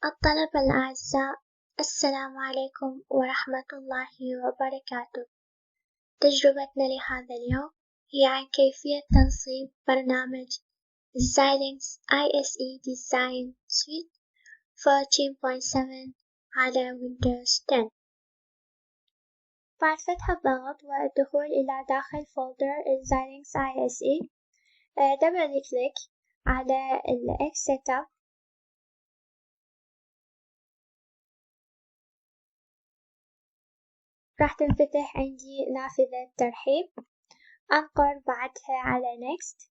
الطلبة الأعزاء، السلام عليكم ورحمة الله وبركاته. تجربتنا لهذا اليوم هي عن كيفية تنصيب برنامج Xilinx ISE Design Suite 14.7 على Windows 10. بعد فتح الضغط والدخول إلى داخل فولدر Xilinx ISE، دبل كليك على ال X Setup. راح تنفتح عندي نافذة ترحيب، أنقر بعدها على Next.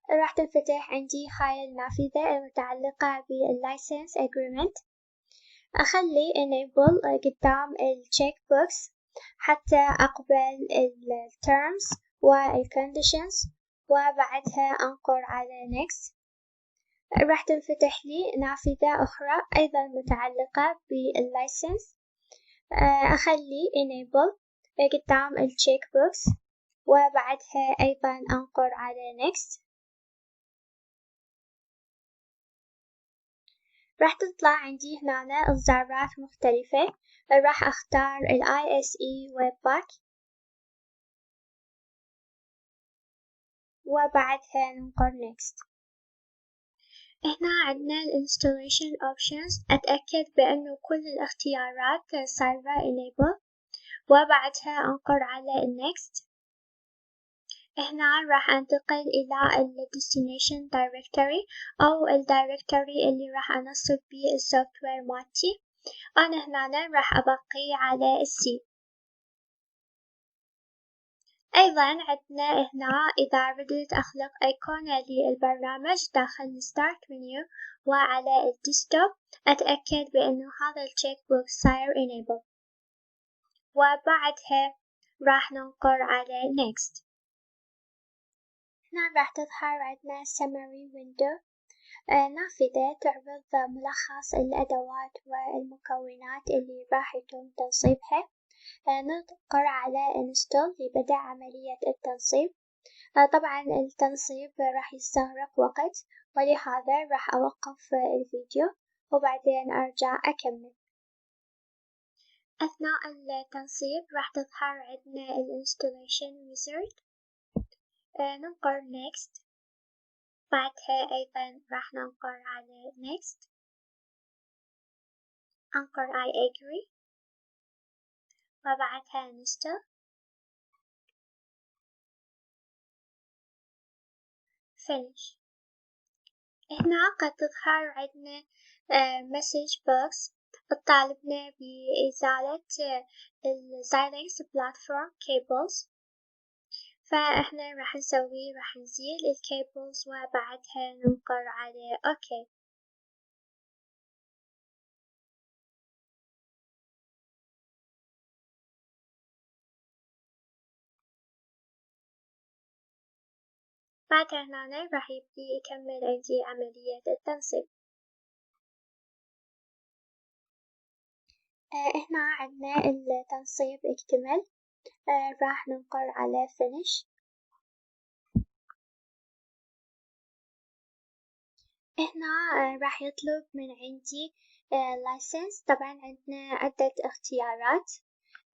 راح تنفتح عندي هاي النافذة المتعلقة باللايسنس Agreement. أخلي Enable قدام الcheck box حتى أقبل Terms Conditions، وبعدها أنقر على Next. راح تنفتح لي نافذة أخرى أيضا متعلقة باللايسنس. أخلي Enable قدام التشيك بوكس وبعدها أيضا أنقر على Next. راح تطلع عندي هنا إصدارات مختلفة. راح أختار ال ISE Webpack وبعدها ننقر Next. هنا عندنا ال Installation Options، أتأكد بأنه كل الاختيارات صايرة Enable وبعدها أنقر على Next. هنا راح أنتقل إلى ال Destination Directory أو ال Directory اللي راح أنصب بيه السوفت وير مالتي. أنا هنا راح أبقي على C. أيضا عندنا هنا إذا ردت أخلق أيقونة للبرنامج داخل ال Start Menu وعلى ال Desktop، أتأكد بأنه هذا التشيك بوكس صاير Enable وبعدها راح ننقر على Next. هنا راح تظهر عندنا Summary Window، نافذة تعرض ملخص الأدوات والمكونات اللي راح يتم تنصيبها. ننقر على Install لبدء عملية التنصيب. طبعا التنصيب راح يستغرق وقت، ولهذا راح أوقف الفيديو وبعدين أرجع أكمل. أثناء التنصيب راح تظهر عندنا Installation Wizard. ننقر Next، بعدها أيضا راح ننقر على Next، أنقر I agree وبعدها Install Finish. هنا قد تظهر عندنا Message Box تطالبنا بإزالة ال Xilinx Platform Cables، فإحنا راح نزيل الكيبلز وبعدها ننقر على OK. بعدها هنا راح يبدي يكمل عندي عملية التنصيب. هنا عندنا التنصيب اكتمل. راح ننقر على Finish. هنا راح يطلب من عندي License. طبعا عندنا عدة اختيارات،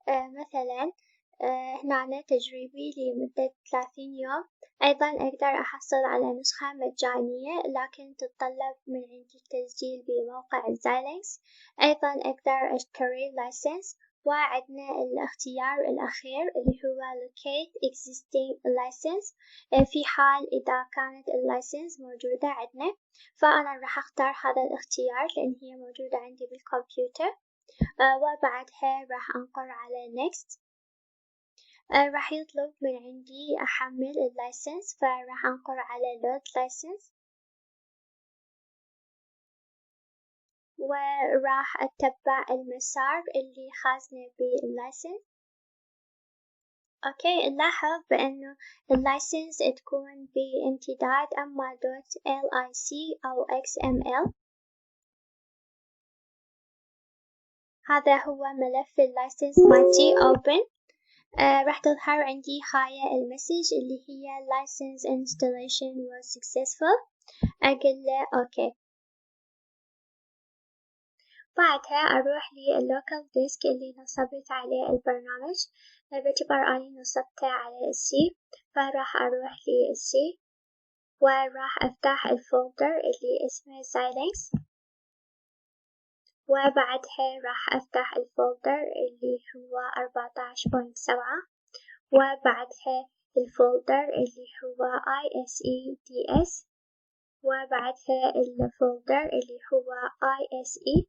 مثلا هنا تجريبي لمدة 30 يوم. أيضا أقدر أحصل على نسخة مجانية لكن تتطلب من عندي التسجيل بموقع Xilinx. أيضا أقدر أشتري لايسنس. وعندنا الاختيار الأخير اللي هو Locate Existing License، في حال إذا كانت اللايسنس موجودة عندنا، فأنا راح أختار هذا الاختيار لأن هي موجودة عندي بالكمبيوتر. وبعدها راح أنقر على Next. راح يطلب من عندي أحمل اللايسنس، فراح أنقر على Load License وراح أتبع المسار اللي خاصني باللايسنس. أوكي، نلاحظ بأنه اللايسنس تكون بامتداد أما .lic أو XML. هذا هو ملف اللايسنس مالتي Open. راح تظهر عندي هاي المسج اللي هي License Installation was successful. أقول له OK. بعدها أروح لللوكال ديسك اللي نصبت عليه البرنامج. باعتبار أني نصبته على السي فراح أروح للسي وراح أفتح الفولدر اللي اسمه Xilinx، وبعدها راح أفتح الفولدر اللي هو 14.7، وبعدها الفولدر اللي هو ISE وبعدها الفولدر اللي هو ISE.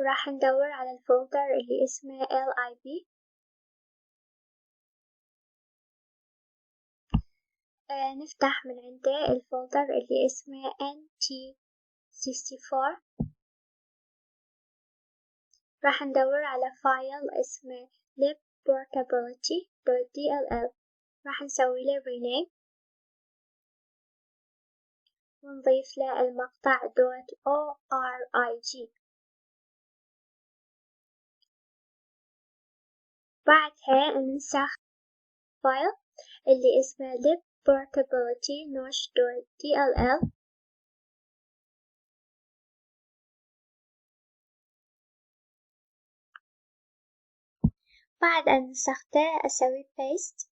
راح ندور على الفولدر اللي اسمه LIB. نفتح من عنده الفولدر اللي اسمه NT64. راح ندور على فايل اسمه libportability.dll. راح نسوي له rename ونضيف له المقطع .org. بعدها ننسخ فايل اللي اسمه libportability.dll. بعد أن نسخته أسوي paste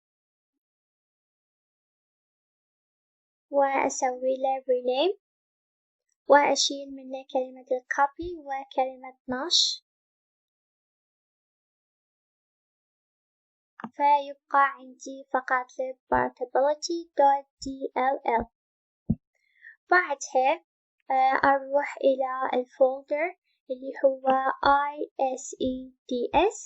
وأسوي له rename وأشيل منه كلمة الcopy وكلمة نشر، فيبقى عندي فقط libportability.dll. بعدها أروح إلى الفولدر اللي هو ISEDS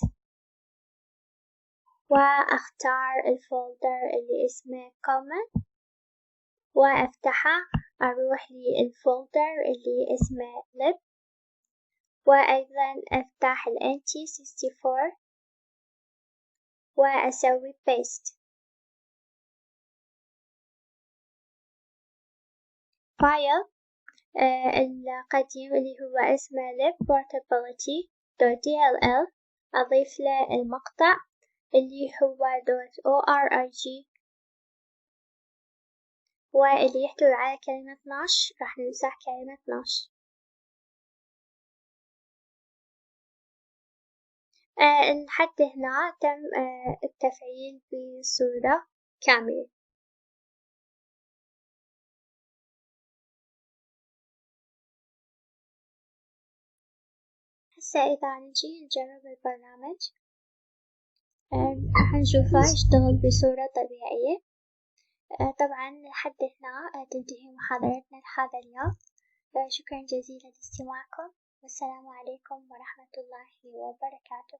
وأختار الفولدر اللي اسمه common وأفتحه. أروح للفولدر اللي اسمه lib وأيضا أفتح NT64 وأسوي paste. فايل القديم اللي هو اسمه libportability.dll أضيف له المقطع اللي هو .org واللي يحتوي على كلمة نشر. راح نمسح كلمة نشر. لحد هنا تم التفعيل بصورة كاملة. هسه إذا نجي نجرب البرنامج راح نشوفه يشتغل بصورة طبيعية. طبعا لحد هنا تنتهي محاضرتنا لهذا اليوم. شكرا جزيلا لاستماعكم، والسلام عليكم ورحمة الله وبركاته.